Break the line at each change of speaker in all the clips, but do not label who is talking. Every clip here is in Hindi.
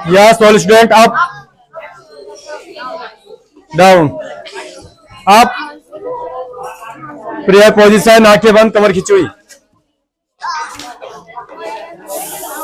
Yes all student up down up. Prayer position, आंखें बंद, कमर खिंची हुई।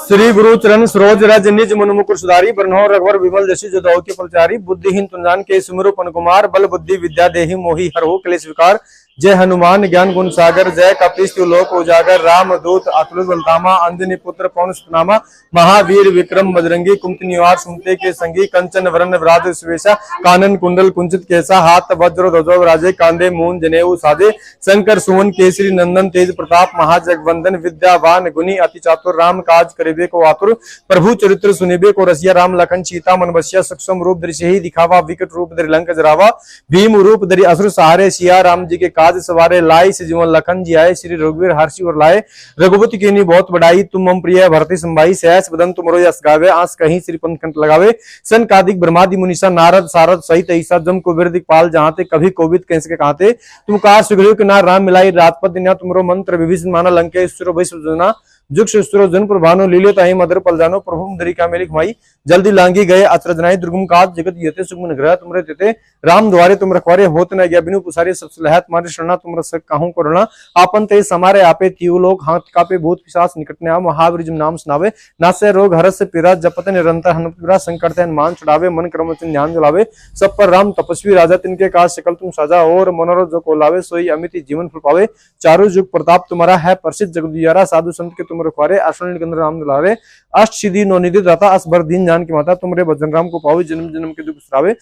श्री गुरु चरण सरोज रज निज मन मुकुर सुधारी, ब्रह्मो रघुवर विमल जसु जो दाऊ के फलचारी। बुद्धिहीन तुंजान के सुमिरो पन कुमार, बल बुद्धि विद्या देहि मोहि हरहु क्लेश विकार। जय हनुमान ज्ञान गुण सागर, जय कपीस लोक उजागर। राम दूत अतुलित बलधामा, अंजनी पुत्र पवन सुतनामा। महावीर विक्रम बजरंगी, कुमति निवार सुमते के संगी। कंचन वरण विराज सुवेशा, कानन कुंडल कुंचित केसा। हाथ वज्र ध्वजा राजे, कांधे मून जनेऊ साधे। शंकर सुवन केसरी नंदन, तेज प्रताप महाजगवंदन। विद्यावान गुणी अति चातुर, राम काज करिबे को आतुर। प्रभु चरित्र सुनिबे को रसिया, राम लखन सीता मन बसिया। सूक्ष्म रूप दृश्य ही दिखावा, विकट रूप धरि लंक जरावा। भीम रूप धरि असुर सहारे, सिया राम जी के काज सवारे। लाई से जीवन लखन जी आए, श्री रघुवीर हर्षि और लाए। रघुपति कीन्ही बहुत बड़ाई, तुम मम प्रिय भरते संभाई। सहस बदन तुमरो यश गावे, आस कहीं श्री पंथ कंठ लगावे। सनकादिक ब्रह्मादि मुनीसा, नारद सारद सहित ऐसा। जम कुबेर दिक्पाल जहांते, कभी कोविद कैसे के कहते। तुम कार सुग्रीव के नार राम मिलाई, राजपद दिन्या तुमरो मंत्र विभीषण माना। लंकेश्वर भय सुजना, जुग सुरो जन प्रभानो। लील्यो ताहि मधुर पल जानो, प्रभु मुद्री का मेलिक माई। जल्दी लांगी गए अचरज नाई, दुर्गम काज जगत येते। सुगमन ग्रह तुमरे तेते, राम द्वारे तुम रखवारे। होत न गया बिनु पुसारे, सब सुलह तुम्हारी शरणा। तुम रस कहूं करुणा, आपन ते समारे आपे। तीऊ लोग हाथ कापे, भूत पिशाच निकट ने आ। महावीर जिम नाम सुनावे, नासे रोग हरस से पीरा। जपत निरंतर हनुमत संकट हनुमान छुड़ावे। मन क्रम ध्यान जुलावे, सब पर राम तपस्वी राजा। तिनके काज सकल तुम साजा, और मनोरथ जो को लावे। सोई अमित जीवन फल पावे, चारु जुग प्रताप तुम्हारा है। प्रसिद्ध जगत दुआरा, साधु संत के तुम रखवारे। आश्रय निकंदन राम दुलारे, अष्ट सिद्धि नौ निधि दाता। असबर दीन जान की माता, तुमरे भजन राम को पावे। जन्म जन्म के दुख सुरावे,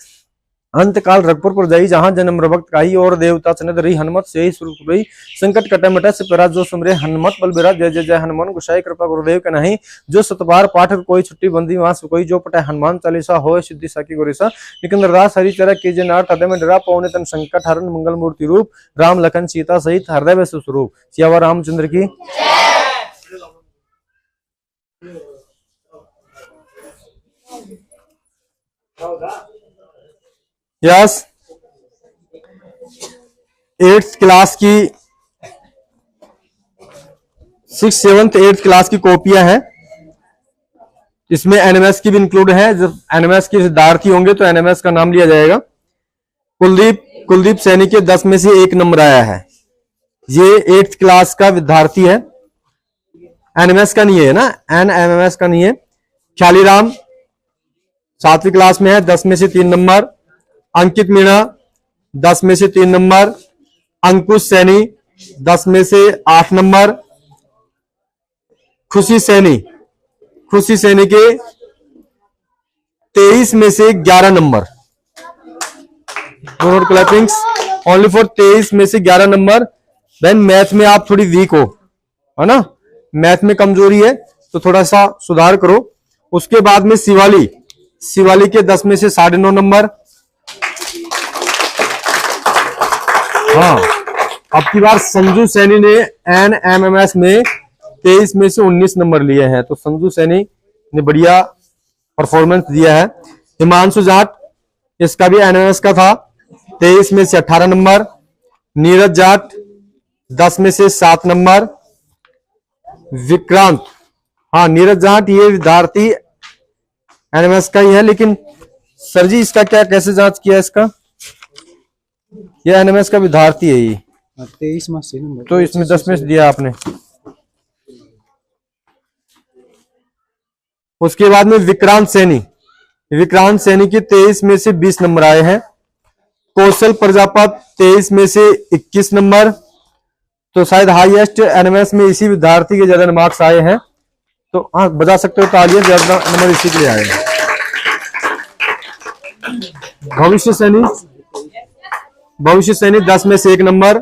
अंत काल रघुपुर पर जाई। जहां जन्म रभक्त काही, और देवता चनद रही। हनुमत से स्वरूप रही, संकट कटे मिटे से पराज। जो सुमरे हनुमत बल बिराज, जय जय जय हनुमान गोसाई। कृपा गुरुदेव के नहीं, जो सतबार पाठ कोई छुट्टी बंदी वास कोई। जो पटे हनुमान चालीसा, होय सिद्धि साकी गोरेसा। निकंदर दास हरिचर कीजे नाथ, हृदय में डरा। पौने तन संकट हरण, मंगल मूर्ति रूप। राम लखन सीता सहित, हृदय में स्वरूप। सियावर रामचंद्र की। यस 8th क्लास की 6th 7th 8th क्लास की कॉपियां हैं। इसमें एनएमएस की भी इंक्लूड है। जब एनएमएस के विद्यार्थी होंगे तो एनएमएस का नाम लिया जाएगा। कुलदीप सैनी के 10 में से 1 नंबर आया है। ये 8th क्लास का विद्यार्थी है, एनएमएस का नहीं है ना, एनएमएस का नहीं है। ख्यालीराम 7वीं क्लास में है, 10 में से 3 नंबर। अंकित मीणा 10 में से 3 नंबर। अंकुश सैनी 10 में से 8 नंबर। खुशी सैनी के 23 में से 11 नंबर। क्लैपिंग्स ओनली फॉर 23 में से 11 नंबर। देन मैथ में आप थोड़ी वीक हो, है ना, मैथ में कमजोरी है तो थोड़ा सा सुधार करो। उसके बाद में शिवाली के 10 में से 9.5 नंबर। हाँ, अब की बार संजू सैनी ने एनएमएमएस में 23 में से 19 नंबर लिए हैं, तो संजू सैनी ने बढ़िया परफॉर्मेंस दिया है। हिमांशु जाट, इसका भी एनएमएस का था, 23 में से 18 नंबर। नीरज जाट 10 में से 7 नंबर। विक्रांत, हाँ नीरज जाट ये विद्यार्थी एनएमएस का ही है, लेकिन सर जी इसका क्या कैसे जांच किया इसका? ये एनएमएस का विद्यार्थी है ये
23 में से नंबर,
तो इसमें 10 में से दिया आपने। उसके बाद में विक्रांत सैनी के 23 में से 20 नंबर आए हैं। कौशल प्रजापत 23 में से 21 नंबर। तो शायद हाईएस्ट एनएमएस में इसी विद्यार्थी के ज्यादा मार्क्स आए हैं, तो हाँ बजा सकते हो तालियां, ज्यादा नंबर इसी के लिए आए हैं। भविष्य सैनी 10 में से 1 नंबर।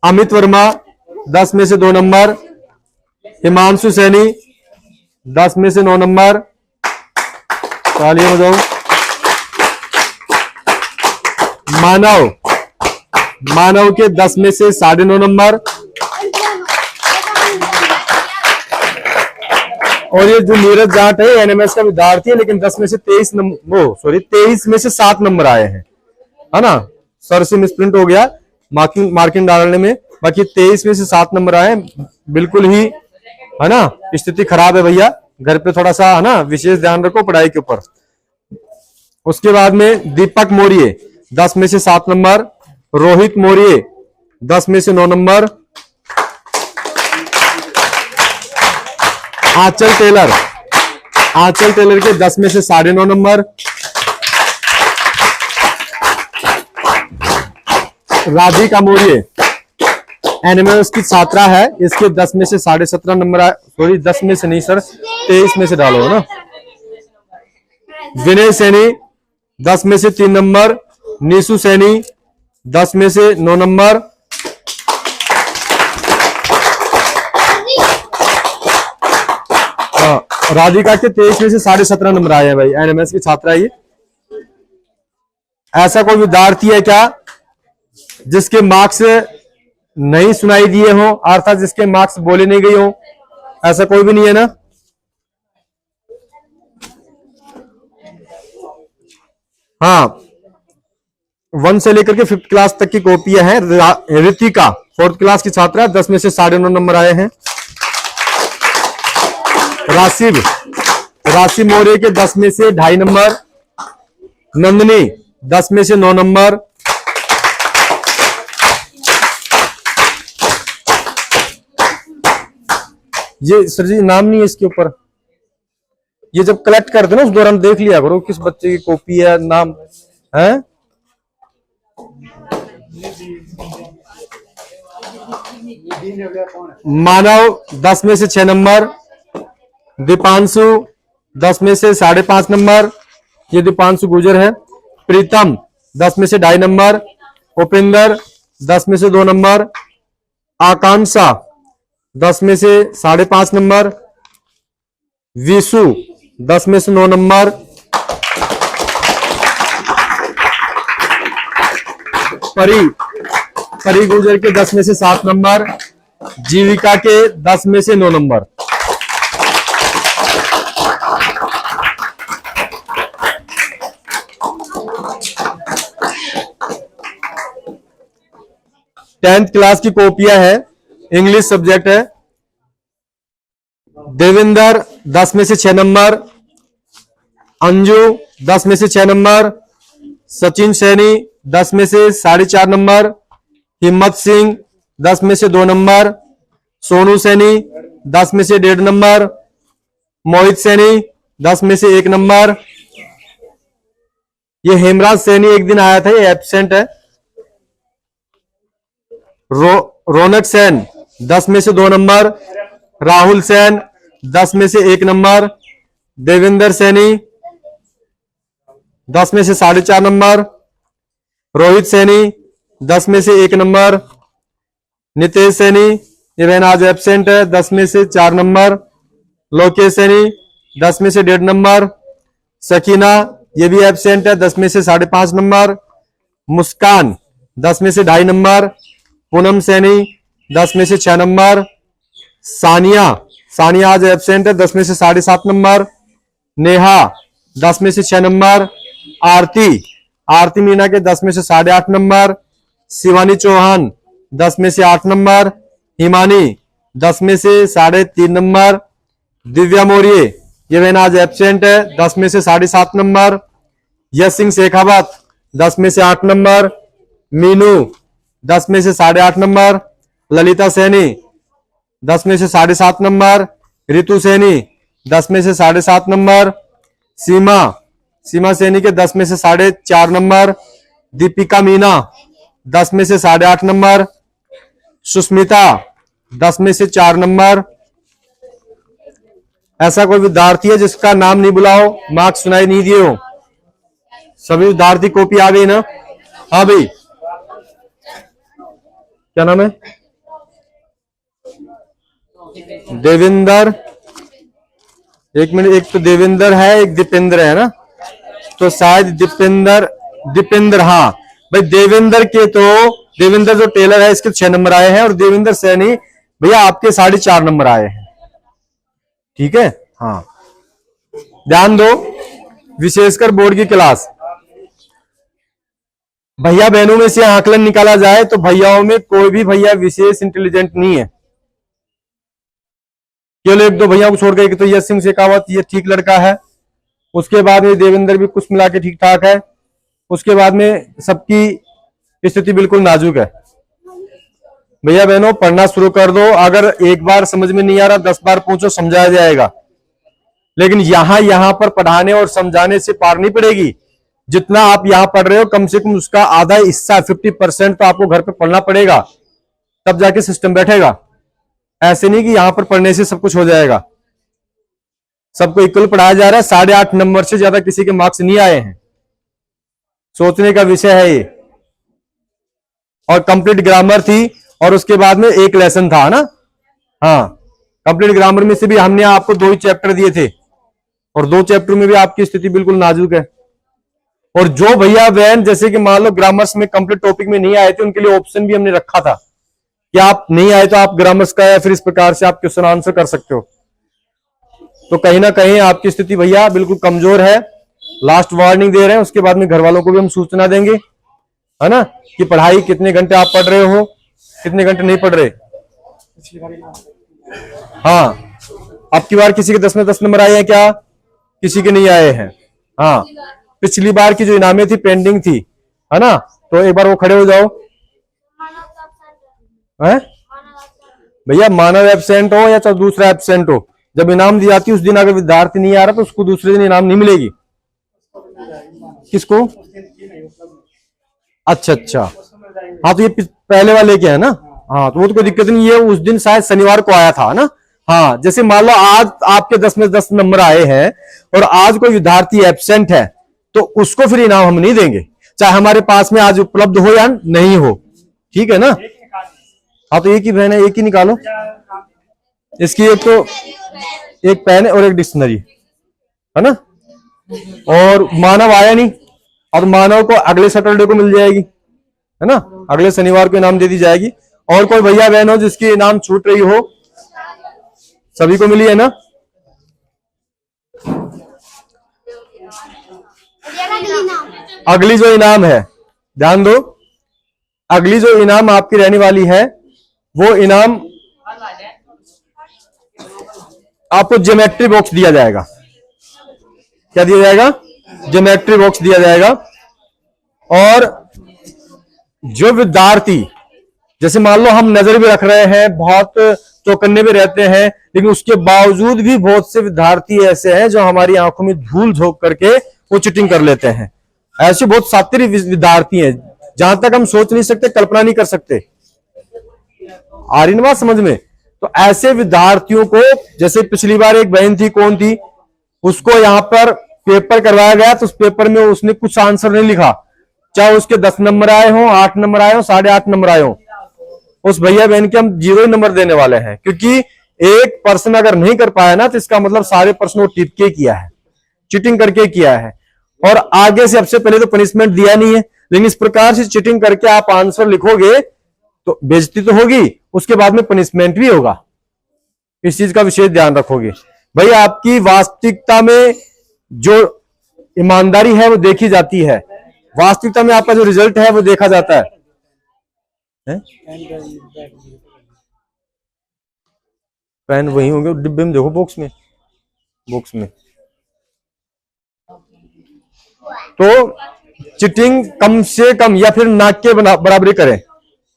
अमित वर्मा 10 में से 2 नंबर। हिमांशु सैनी 10 में से 9 नंबर। तालियां बजाओ। मानव के 10 में से 9.5 नंबर। और ये जो नीरज जाट है एनएमएस का विद्यार्थी है, लेकिन 10 में से 23 में से 7 नंबर आए हैं, है ना। सर से मिसप्रिंट हो गया, मार्किंग मार्किंग डालने में। बाकी 23 में से 7 नंबर आए, बिल्कुल ही है ना स्थिति खराब है भैया। घर पे थोड़ा सा है ना विशेष ध्यान रखो पढ़ाई के ऊपर। उसके बाद में दीपक मौर्य 10 में से 7 नंबर, रोहित मौर्य 10 में से 9 नंबर, आंचल टेलर के 10 में से 9.5 नंबर, राधिका मौर्य एनिमल्स की छात्रा है, इसके 10 में से 17.5 नंबर आए। सॉरी 10 में से नहीं सर, 23 में से डालो है ना। विनय सैनी 10 में से 3 नंबर, नीसू सैनी 10 में से 9 नंबर, राधिका के 23 में से 17.5 नंबर आए हैं भाई, एनएमएस की छात्रा ये। ऐसा कोई विद्यार्थी है क्या जिसके मार्क्स नहीं सुनाई दिए हो, अर्थात जिसके मार्क्स बोले नहीं गए हो? ऐसा कोई भी नहीं है ना। हाँ, 1 से लेकर के 5th क्लास तक की कॉपियां हैं। ऋतिका 4th क्लास की छात्रा 10 में से 9.5 नंबर आए हैं। राशि मौर्य के 10 में से 2.5 नंबर, नंदनी 10 में से 9 नंबर, ये सर जी नाम नहीं है इसके ऊपर, ये जब कलेक्ट करते ना उस दौरान देख लिया करो किस बच्चे की कॉपी है, नाम है। मानव 10 में से 6 नंबर, दीपांशु 10 में से 5.5 नंबर, ये दीपांशु गुजर है। प्रीतम 10 में से 2.5 नंबर, उपेंद्र 10 में से 2 नंबर, आकांक्षा 10 में से 5.5 नंबर, विशु 10 में से 9 नंबर, परी गुजर के 10 में से 7 नंबर, जीविका के 10 में से 9 नंबर। टेंथ क्लास की कॉपियां है, इंग्लिश सब्जेक्ट है। देवेंद्र 10 में से 6 नंबर, अंजू 10 में से 6 नंबर, सचिन सैनी 10 में से 4.5 नंबर, हिम्मत सिंह 10 में से 2 नंबर, सोनू सैनी 10 में से 1.5 नंबर, मोहित सैनी 10 में से 1 नंबर। ये हेमराज सैनी एक दिन आया था, ये एब्सेंट है। रौनक सेन 10 में से 2 नंबर, राहुल सेन 10 में से 1 नंबर, देवेंद्र सैनी 10 में से 4.5 नंबर, रोहित सैनी 10 में से 1 नंबर, नितेश सैनी ये बहन आज एब्सेंट है 10 में से 4 नंबर, लोकेश सैनी 10 में से 1.5 नंबर, सकीना ये भी एब्सेंट है 10 में से 5.5 नंबर, मुस्कान 10 में से 2.5 नंबर, पूनम सैनी 10 में से 6 नंबर, सानिया आज एब्सेंट है 10 में से 7.5 नंबर, नेहा 10 में से 6 नंबर, आरती मीना के 10 में से 8.5 नंबर, शिवानी चौहान 10 में से 8 नंबर, हिमानी 10 में से 3.5 नंबर, दिव्या मौर्य ये बहन आज एब्सेंट है 10 में से 7.5 नंबर, यश सिंह शेखावत 10 में से 8 नंबर, मीनू 10 में से 8.5 नंबर, ललिता सैनी 10 में से 7.5 नंबर, रितु सैनी 10 में से 7.5 नंबर, सीमा सैनी के 10 में से 4.5 नंबर, दीपिका मीना 10 में से 8.5 नंबर, सुष्मिता 10 में से 4 नंबर। ऐसा कोई विद्यार्थी है जिसका नाम नहीं बुलाओ, मार्क्स सुनाई नहीं दिए हो? सभी विद्यार्थी कॉपी आ गई ना? हाँ भाई क्या नाम है? देवेंद्र, एक मिनट, एक तो देवेंद्र है एक दीपेंद्र है ना, तो शायद दीपेंद्र हाँ भाई। देवेंद्र जो टेलर है इसके 6 नंबर आए हैं, और देवेंद्र सैनी भैया आपके 4.5 नंबर आए हैं। ठीक है हाँ, ध्यान दो, विशेषकर बोर्ड की क्लास भैया बहनों में से आकलन निकाला जाए तो भैयाओं में कोई भी भैया विशेष इंटेलिजेंट नहीं है। केवल एक दो भैया को छोड़ गए कि तो यश सिंह शेखावत ये ठीक लड़का है, उसके बाद में देवेंद्र भी कुछ मिला के ठीक ठाक है, उसके बाद में सबकी स्थिति बिल्कुल नाजुक है। भैया बहनों पढ़ना शुरू कर दो, अगर एक बार समझ में नहीं आ रहा 10 बार पूछो, समझाया जाएगा। लेकिन यहां पर पढ़ाने और समझाने से पार नहीं पड़ेगी। जितना आप यहां पढ़ रहे हो कम से कम उसका आधा हिस्सा 50% तो आपको घर पे पढ़ना पड़ेगा, तब जाके सिस्टम बैठेगा। ऐसे नहीं कि यहां पर पढ़ने से सब कुछ हो जाएगा। सबको इक्वल पढ़ाया जा रहा है। 8.5 नंबर से ज्यादा किसी के मार्क्स नहीं आए हैं। सोचने का विषय है ये। और कंप्लीट ग्रामर थी और उसके बाद में एक लेसन था ना। हाँ, कंप्लीट ग्रामर में से भी हमने आपको 2 ही चैप्टर दिए थे और 2 चैप्टर में भी आपकी स्थिति बिल्कुल नाजुक है। और जो भैया बहन जैसे कि मान लो ग्रामर्स में कंप्लीट टॉपिक में नहीं आए थे, उनके लिए ऑप्शन भी हमने रखा था कि आप नहीं आए तो आप ग्रामर्स का या फिर इस प्रकार से आप क्वेश्चन आंसर कर सकते हो। तो कहीं ना कहीं आपकी स्थिति भैया बिल्कुल कमजोर है। लास्ट वार्निंग दे रहे हैं, उसके बाद में घर वालों को भी हम सूचना देंगे, है ना, कि पढ़ाई कितने घंटे आप पढ़ रहे हो, कितने घंटे नहीं पढ़ रहे। हाँ, अब की बार किसी के 10 में 10 नंबर आए हैं क्या? किसी के नहीं आए हैं। हाँ, पिछली बार की जो इनामें थी पेंडिंग थी, है ना, तो एक बार वो खड़े हो जाओ। है भैया, मानव एब्सेंट हो या चाहे दूसरा एब्सेंट हो, जब इनाम दी जाती है उस दिन अगर विद्यार्थी नहीं आ रहा तो उसको दूसरे दिन इनाम नहीं मिलेगी। किसको? अच्छा, हाँ तो ये पहले वाले के है ना। हाँ तो वो तो कोई दिक्कत नहीं है। उस दिन शायद शनिवार को आया था ना। हाँ, जैसे मान लो आज आपके 10 में 10 नंबर आए हैं और आज कोई विद्यार्थी एब्सेंट है तो उसको फिर इनाम हम नहीं देंगे, चाहे हमारे पास में आज उपलब्ध हो या नहीं हो। ठीक है ना। हाँ तो एक ही बहन है, एक ही निकालो। इसकी एक तो एक पेन है और एक डिक्शनरी, है ना। और मानव आया नहीं, और मानव को अगले सैटरडे को मिल जाएगी, है ना, अगले शनिवार को इनाम दे दी जाएगी। और कोई भैया बहन हो जिसकी इनाम छूट रही हो? सभी को मिली है ना। अगली जो इनाम है, ध्यान दो, अगली जो इनाम आपकी रहने वाली है वो इनाम आपको ज्योमेट्री बॉक्स दिया जाएगा। क्या दिया जाएगा? ज्योमेट्री बॉक्स दिया जाएगा। और जो विद्यार्थी, जैसे मान लो हम नजर भी रख रहे हैं, बहुत चौकन्ने में रहते हैं, लेकिन उसके बावजूद भी बहुत से विद्यार्थी ऐसे हैं जो हमारी आंखों में धूल झोंक करके वो चीटिंग कर लेते हैं। ऐसे बहुत शातिर विद्यार्थी हैं, जहां तक हम सोच नहीं सकते, कल्पना नहीं कर सकते। आ रही ना बात समझ में? तो ऐसे विद्यार्थियों को, जैसे पिछली बार एक बहन थी, कौन थी, उसको यहां पर पेपर करवाया गया तो उस पेपर में उसने कुछ आंसर नहीं लिखा, चाहे उसके 10 नंबर आए हो, 8 नंबर आए हो, 8.5 नंबर आए हो, उस भैया बहन के हम 0 ही नंबर देने वाले हैं। क्योंकि एक पर्सन अगर नहीं कर पाया ना तो इसका मतलब सारे पर्सन वो टिप के किया है, चीटिंग करके किया है। और आगे से सबसे पहले तो पनिशमेंट दिया नहीं है, लेकिन इस प्रकार से चीटिंग करके आप आंसर लिखोगे तो बेइज्जती तो होगी, उसके बाद में पनिशमेंट भी होगा। इस चीज का विशेष ध्यान रखोगे। भाई आपकी वास्तविकता में जो ईमानदारी है वो देखी जाती है, वास्तविकता में आपका जो रिजल्ट है वो देखा जाता है। पेन वही होंगे डिब्बे में, देखो बॉक्स में। तो चिटिंग कम से कम या फिर नाक के बराबरी करें,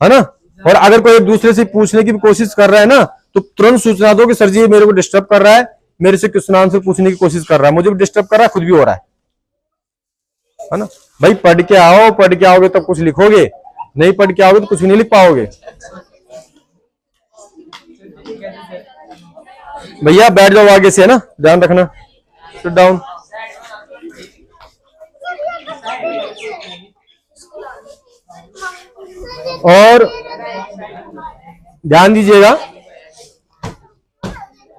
है ना। और अगर कोई एक दूसरे से पूछने की भी कोशिश कर रहा है ना तो तुरंत सूचना दो कि सर जी मेरे को डिस्टर्ब कर रहा है, मेरे से क्वेश्चन आंसर पूछने की कोशिश कर रहा है, मुझे भी डिस्टर्ब कर रहा है, खुद भी हो रहा है ना। भाई पढ़ के आओ, पढ़ के आओगे तब कुछ लिखोगे, नहीं पढ़ के आओगे तो कुछ भी नहीं लिख पाओगे। भैया बैठ जाओ आगे से, है ना, ध्यान रखना। Sit down. और ध्यान दीजिएगा,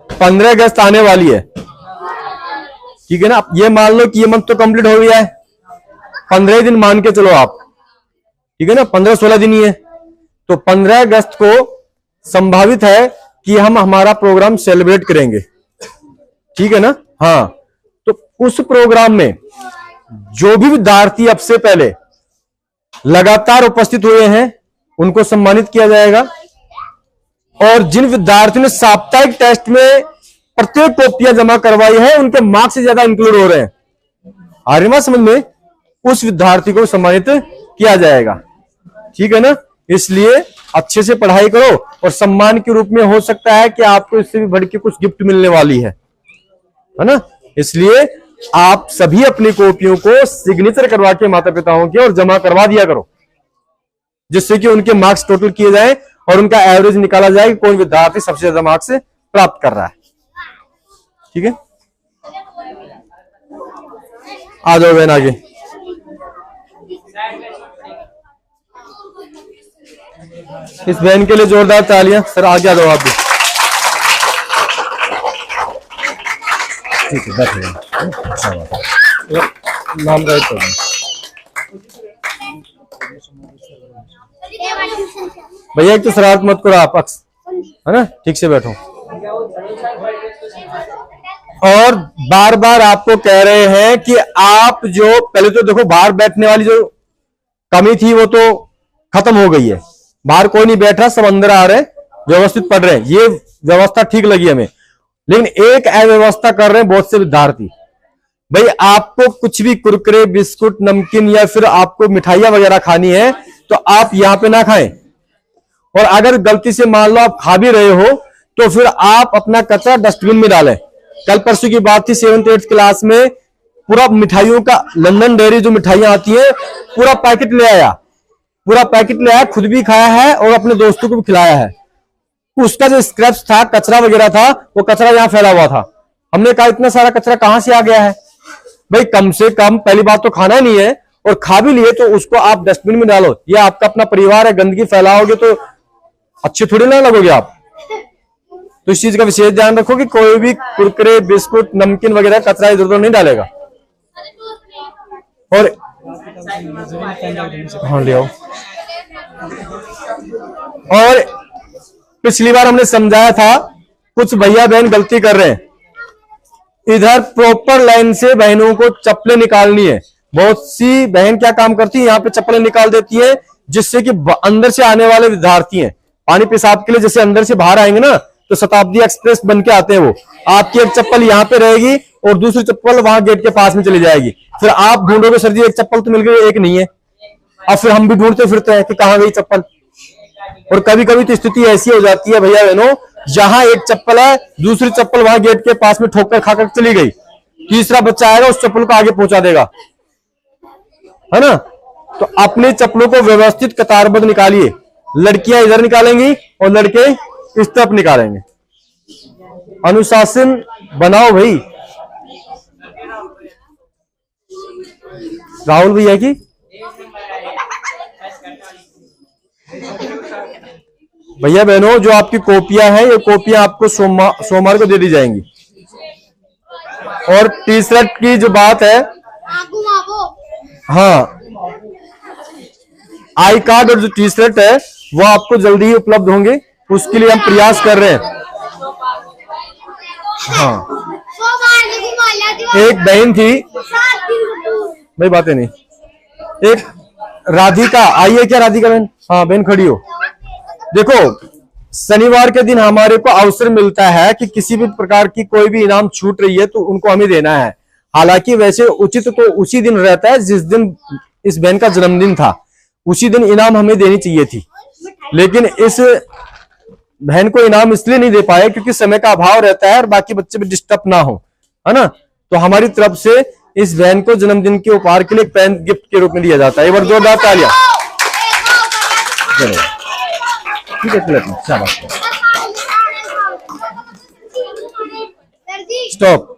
15 अगस्त आने वाली है, ठीक है ना। ये मान लो कि ये मंथ तो कंप्लीट हो गया है, 15 दिन मान के चलो आप, ठीक है ना, 15-16 दिन ही है। तो 15 अगस्त को संभावित है कि हम हमारा प्रोग्राम सेलिब्रेट करेंगे, ठीक है ना। हाँ, तो उस प्रोग्राम में जो भी विद्यार्थी अब से पहले लगातार उपस्थित हुए हैं उनको सम्मानित किया जाएगा। और जिन विद्यार्थियों ने साप्ताहिक टेस्ट में प्रत्येक कॉपियां जमा करवाई है उनके मार्क्स से ज्यादा इंक्लूड हो रहे हैं, आ रही बात समझ में, उस विद्यार्थी को सम्मानित किया जाएगा। ठीक है ना। इसलिए अच्छे से पढ़ाई करो और सम्मान के रूप में हो सकता है कि आपको इससे भी बढ़ के कुछ गिफ्ट मिलने वाली है ना। इसलिए आप सभी अपनी कॉपियों को सिग्नेचर करवा के माता पिताओं के और जमा करवा दिया करो, जिससे कि उनके मार्क्स टोटल किए जाए और उनका एवरेज निकाला जाए कि कौन विद्यार्थी सबसे ज्यादा मार्क्स प्राप्त कर रहा है। ठीक है, आ जाओ बहन आगे। इस बहन के लिए जोरदार तालियां। सर आगे आ जाओ आप भी। ठीक है, बैठिए। नाम राइट कर भैया, एक तो शरारत मत करो आप, है ना, ठीक से बैठो। और बार बार आपको कह रहे हैं कि आप जो पहले तो देखो बाहर बैठने वाली जो कमी थी वो तो खत्म हो गई है, बाहर कोई नहीं बैठ रहा, सब अंदर आ रहे हैं, व्यवस्थित पढ़ रहे हैं, ये व्यवस्था ठीक लगी हमें। लेकिन एक अव्यवस्था कर रहे हैं बहुत से विद्यार्थी। भाई आपको कुछ भी कुरकुरे, बिस्कुट, नमकीन या फिर आपको मिठाइयां वगैरह खानी है तो आप यहां पे ना खाएं। और अगर गलती से मान लो आप खा भी रहे हो तो फिर आप अपना कचरा डस्टबिन में डालें। कल परसों की बात थी, 7th 8th क्लास में पूरा मिठाइयों का लंदन डेयरी जो मिठाइयां आती है पूरा पैकेट ले आया, खुद भी खाया है और अपने दोस्तों को भी खिलाया है। उसका जो स्क्रैप्स था, कचरा वगैरह था, वो कचरा यहां फैला हुआ था। हमने कहा इतना सारा कचरा कहां से आ गया है? भाई कम से कम पहली बात तो खाना नहीं है, और खा भी लिए तो उसको आप डस्टबिन में डालो। ये आपका अपना परिवार है, गंदगी फैलाओगे तो अच्छे थोड़ी ना लगोगे आप। तो इस चीज का विशेष ध्यान रखो कि कोई भी कुरकुरे, बिस्कुट, नमकीन वगैरह कचरा इधर उधर नहीं डालेगा। और हाँ ले आओ। और पिछली बार हमने समझाया था, कुछ भैया बहन गलती कर रहे हैं, इधर प्रॉपर लाइन से बहनों को चप्पलें निकालनी है। बहुत सी बहन क्या काम करती है, यहाँ पे चप्पलें निकाल देती है, जिससे कि अंदर से आने वाले विद्यार्थी हैं पानी पेशाब के लिए जैसे अंदर से बाहर आएंगे ना, तो शताब्दी एक्सप्रेस बन के आते हैं वो। आपकी एक चप्पल यहाँ पे रहेगी और दूसरी चप्पल वहां गेट के पास में चली जाएगी। फिर आप ढूंढोगे सर जी एक चप्पल तो मिल गई, एक नहीं है। अब फिर हम भी ढूंढते फिरते हैं कि कहाँ गई चप्पल। और कभी कभी तो स्थिति ऐसी हो जाती है भैया बहनों, जहां एक चप्पल है, दूसरी चप्पल वहां गेट के पास में ठोकर खाकर चली गई, तीसरा बच्चा आएगा उस चप्पल को आगे पहुंचा देगा, है ना। तो अपने चप्पलों को व्यवस्थित कतारबद्ध निकालिए। लड़कियां इधर निकालेंगी और लड़के इस तरफ निकालेंगे। अनुशासन बनाओ भाई। राहुल भैया की भैया बहनों, जो आपकी कॉपियां हैं, ये कॉपियां आपको सोमवार को दे दी जाएंगी। और टी शर्ट की जो बात है, हाँ, आई कार्ड और जो टी शर्ट है वो आपको जल्दी ही उपलब्ध होंगे, उसके लिए हम प्रयास कर रहे हैं। हाँ, एक बहन थी भाई, बातें नहीं, एक राधिका आई है क्या? राधिका बहन, हाँ बहन खड़ी हो। देखो शनिवार के दिन हमारे को अवसर मिलता है कि किसी भी प्रकार की कोई भी इनाम छूट रही है तो उनको हमें देना है। हालांकि वैसे उचित तो उसी दिन रहता है जिस दिन इस बहन का जन्मदिन था, उसी दिन इनाम हमें देनी चाहिए थी। लेकिन इस बहन को इनाम इसलिए नहीं दे पाए क्योंकि समय का अभाव रहता है और बाकी बच्चे भी डिस्टर्ब ना हो, है ना। तो हमारी तरफ से इस बहन को जन्मदिन के उपहार के लिए पेन गिफ्ट के रूप में दिया जाता है। एक बार जोरदार तालियां। ठीक है, शाबाश, स्टॉप।